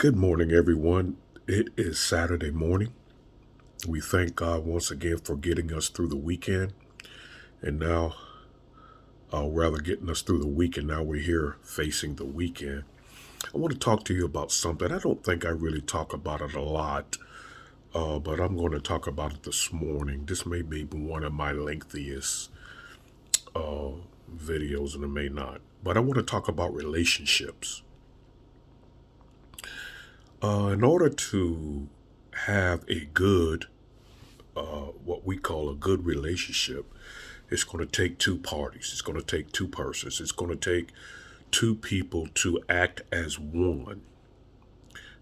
Good morning, everyone. It is Saturday morning. We thank God once again for getting us through the weekend. And now, rather getting us through the week, and now we're here facing the weekend. I want to talk to you about something. I don't think I really talk about it a lot, but I'm going to talk about it this morning. This may be one of my lengthiest videos, and it may not. But I want to talk about relationships. In order to have a good what we call a good relationship, it's going to take two parties. It's going to take two persons. It's going to take two people to act as one.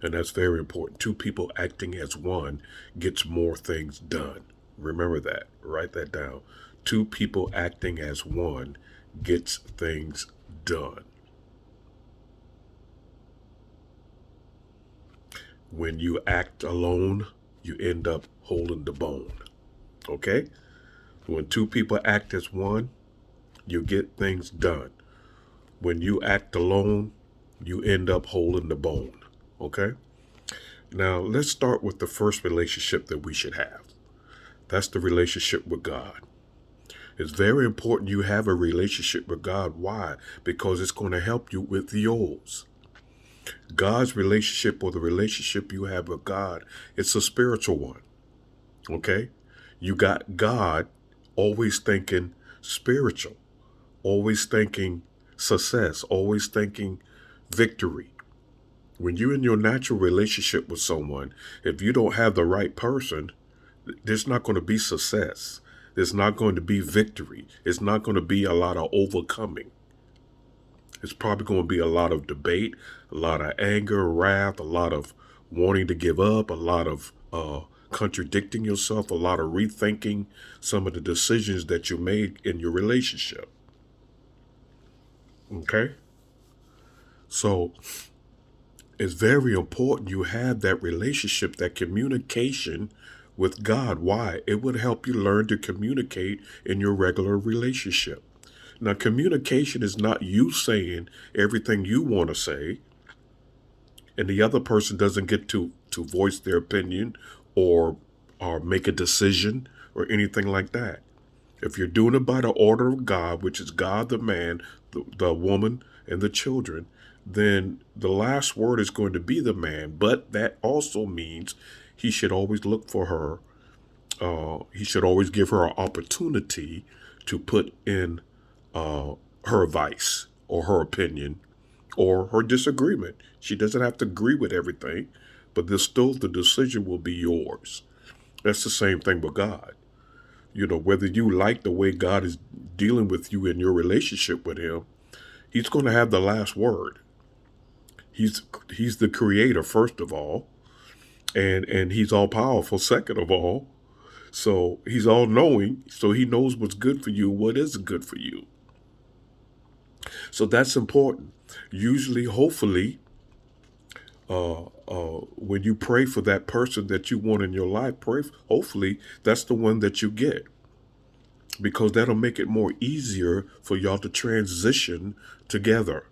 And that's very important. Two people acting as one gets more things done. Remember that. Write that down. Two people acting as one gets things done. When you act alone, you end up holding the bone. Okay? When two people act as one, you get things done. When you act alone, you end up holding the bone. Okay? Now, let's start with the first relationship that we should have. That's the relationship with God. It's very important you have a relationship with God. Why? Because it's going to help you with yours. God's relationship, or the relationship you have with God, it's a spiritual one. Okay? You got God always thinking spiritual, always thinking success, always thinking victory. When you're in your natural relationship with someone, if you don't have the right person, there's not going to be success. There's not going to be victory. It's not going to be a lot of overcoming. It's probably going to be a lot of debate, a lot of anger, wrath, a lot of wanting to give up, a lot of contradicting yourself, a lot of rethinking some of the decisions that you made in your relationship. Okay? So it's very important you have that relationship, that communication with God. Why? It would help you learn to communicate in your regular relationship. Now, communication is not you saying everything you want to say, and the other person doesn't get to voice their opinion or make a decision or anything like that. If you're doing it by the order of God, which is God, the man, the woman, and the children, then the last word is going to be the man. But that also means he should always look for her. He should always give her an opportunity to put in her advice or her opinion or her disagreement. She doesn't have to agree with everything, but there's still the decision will be yours. That's the same thing with God. You know, whether you like the way God is dealing with you in your relationship with him, he's going to have the last word. He's the creator, first of all, and he's all powerful, second of all. So he's all knowing, so he knows what's good for you, what isn't good for you. So that's important. Usually, hopefully, when you pray for that person that you want in your life, hopefully that's the one that you get, because that'll make it more easier for y'all to transition together.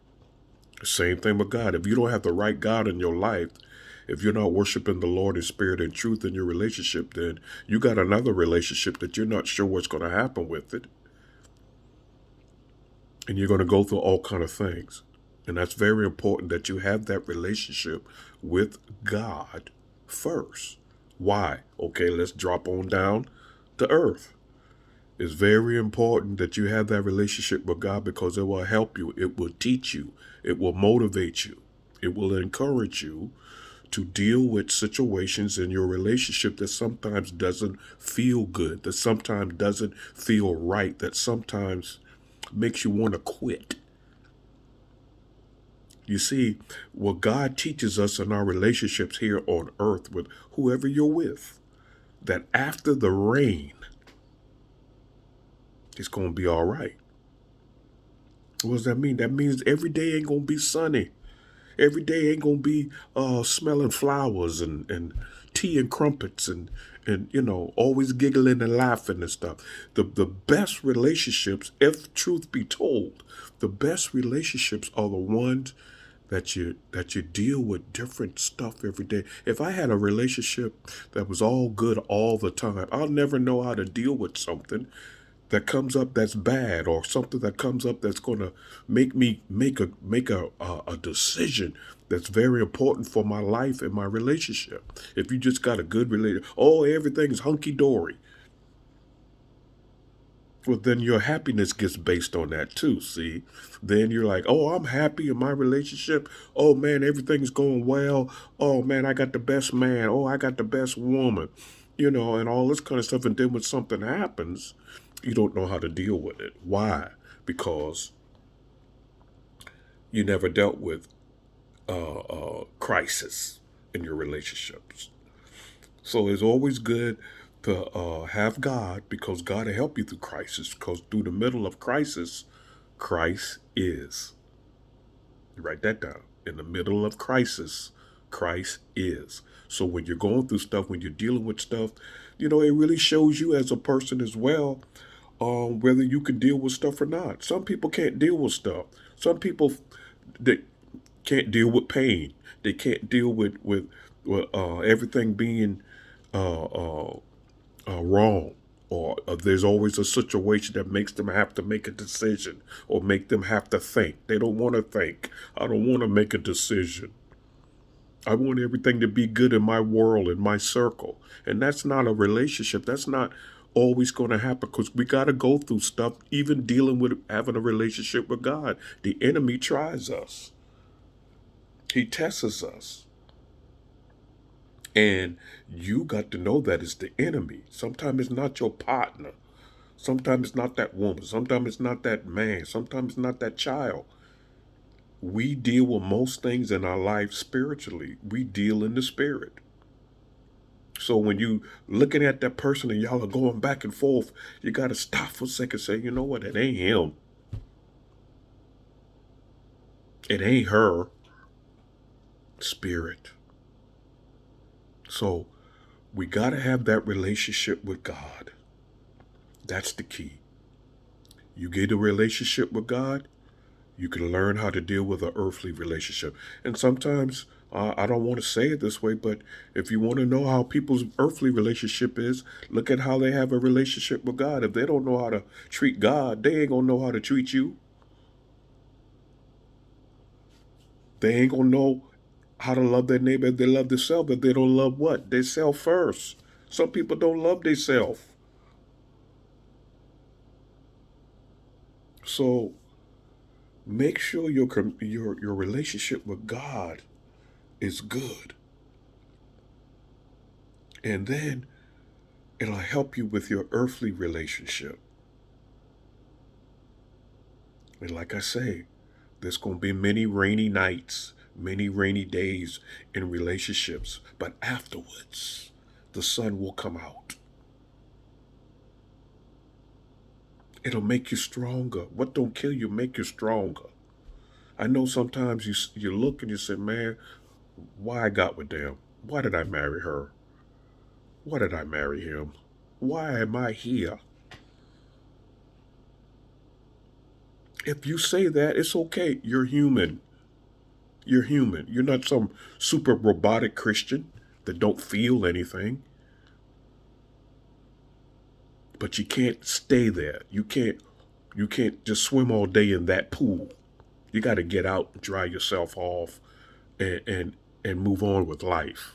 Same thing with God. If you don't have the right God in your life, if you're not worshiping the Lord in spirit and truth in your relationship, then you got another relationship that you're not sure what's going to happen with it. And you're going to go through all kind of things. And that's very important that you have that relationship with God first. Why? Okay, let's drop on down to earth. It's very important that you have that relationship with God, because it will help you. It will teach you. It will motivate you. It will encourage you to deal with situations in your relationship that sometimes doesn't feel good, that sometimes doesn't feel right, that sometimes makes you want to quit. You see, what God teaches us in our relationships here on earth with whoever you're with, that after the rain, it's going to be all right. What does that mean? That means every day ain't going to be sunny. Every day ain't going to be smelling flowers and tea and crumpets and always giggling and laughing and stuff. The best relationships, if truth be told, the best relationships are the ones that you deal with different stuff every day. If I had a relationship that was all good all the time, I'll never know how to deal with something that comes up that's bad, or something that comes up that's going to make me make a decision that's very important for my life and my relationship. If you just got a good relationship, oh, everything's hunky dory. Well, then your happiness gets based on that too. See, then you're like, oh, I'm happy in my relationship. Oh man, everything's going well. Oh man, I got the best man. Oh, I got the best woman, and all this kind of stuff. And then when something happens, you don't know how to deal with it. Why? Because you never dealt with crisis in your relationships. So it's always good to have God, because God will help you through crisis. Because through the middle of crisis, Christ is. Write that down. In the middle of crisis, Christ is. So when you're going through stuff, when you're dealing with stuff, it really shows you as a person as well, whether you can deal with stuff or not. Some people can't deal with stuff. Some people that can't deal with pain. They can't deal with everything being uh, uh, wrong, or there's always a situation that makes them have to make a decision, or make them have to think. They don't want to think. I don't want to make a decision. I want everything to be good in my world, in my circle. And that's not a relationship. That's not always going to happen, because we got to go through stuff, even dealing with having a relationship with God. The enemy tries us, he tests us. And you got to know that it's the enemy. Sometimes it's not your partner. Sometimes it's not that woman. Sometimes it's not that man. Sometimes it's not that child. We deal with most things in our life spiritually. We deal in the spirit. So when you looking at that person and y'all are going back and forth, you got to stop for a second and say, you know what? It ain't him. It ain't her. Spirit. So we got to have that relationship with God. That's the key. You get a relationship with God, you can learn how to deal with an earthly relationship. And sometimes, I don't want to say it this way, but if you want to know how people's earthly relationship is, look at how they have a relationship with God. If they don't know how to treat God, they ain't going to know how to treat you. They ain't going to know how to love their neighbor if they love themselves. If they don't love what? They self first. Some people don't love themselves. So make sure your relationship with God is good. And then it'll help you with your earthly relationship. And like I say, there's going to be many rainy nights, many rainy days in relationships. But afterwards, the sun will come out. It'll make you stronger. What don't kill you make you stronger. I know sometimes you look and you say, man, why I got with them? Why did I marry her? Why did I marry him? Why am I here? If you say that, it's okay. You're human. You're human. You're not some super robotic Christian that don't feel anything. But you can't stay there. You can't just swim all day in that pool. You got to get out and dry yourself off, and move on with life.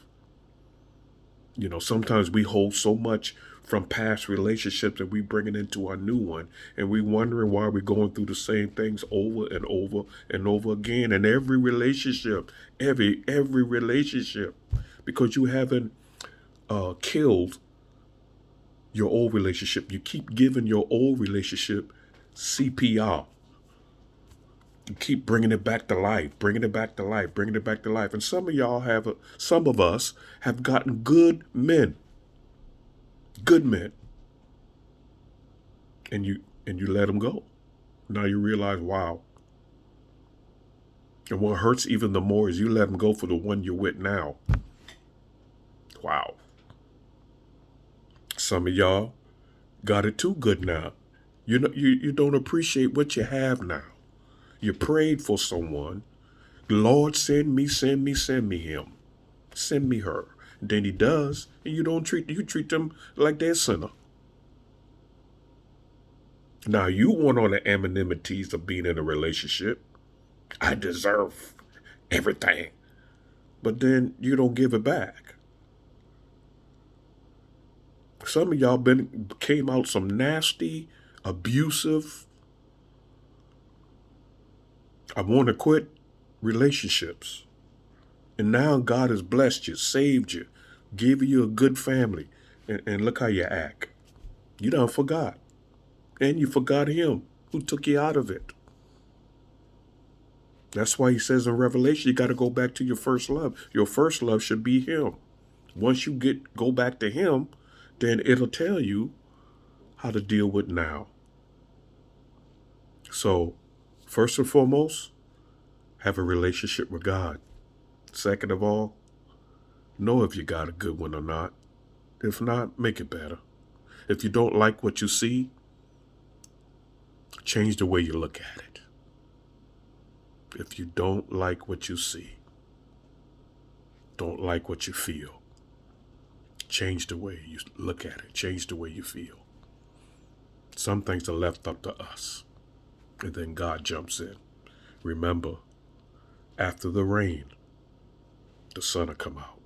Sometimes we hold so much from past relationships that we bring it into our new one, and we wondering why we're going through the same things over and over and over again in every relationship, every relationship, because you haven't killed your old relationship. You keep giving your old relationship CPR. You keep bringing it back to life, bringing it back to life, bringing it back to life. And some of us have gotten good men, and you let them go. Now you realize, wow. And what hurts even the more is you let them go for the one you're with now. Wow. Some of y'all got it too good now. You don't appreciate what you have now. You prayed for someone, Lord, send me, send me, send me him. Send me her. Then he does, and you treat them like they're a sinner. Now you want on the anonymities of being in a relationship. I deserve everything. But then you don't give it back. Some of y'all came out some nasty, abusive, I want to quit relationships. And now God has blessed you, saved you, gave you a good family. And look how you act. You done forgot. And you forgot him who took you out of it. That's why he says in Revelation, you got to go back to your first love. Your first love should be him. Once you go back to him, then it'll tell you how to deal with now. So, first and foremost, have a relationship with God. Second of all, know if you got a good one or not. If not, make it better. If you don't like what you see, change the way you look at it. If you don't like what you see, don't like what you feel, change the way you look at it. Change the way you feel. Some things are left up to us. And then God jumps in. Remember, after the rain, the sun will come out.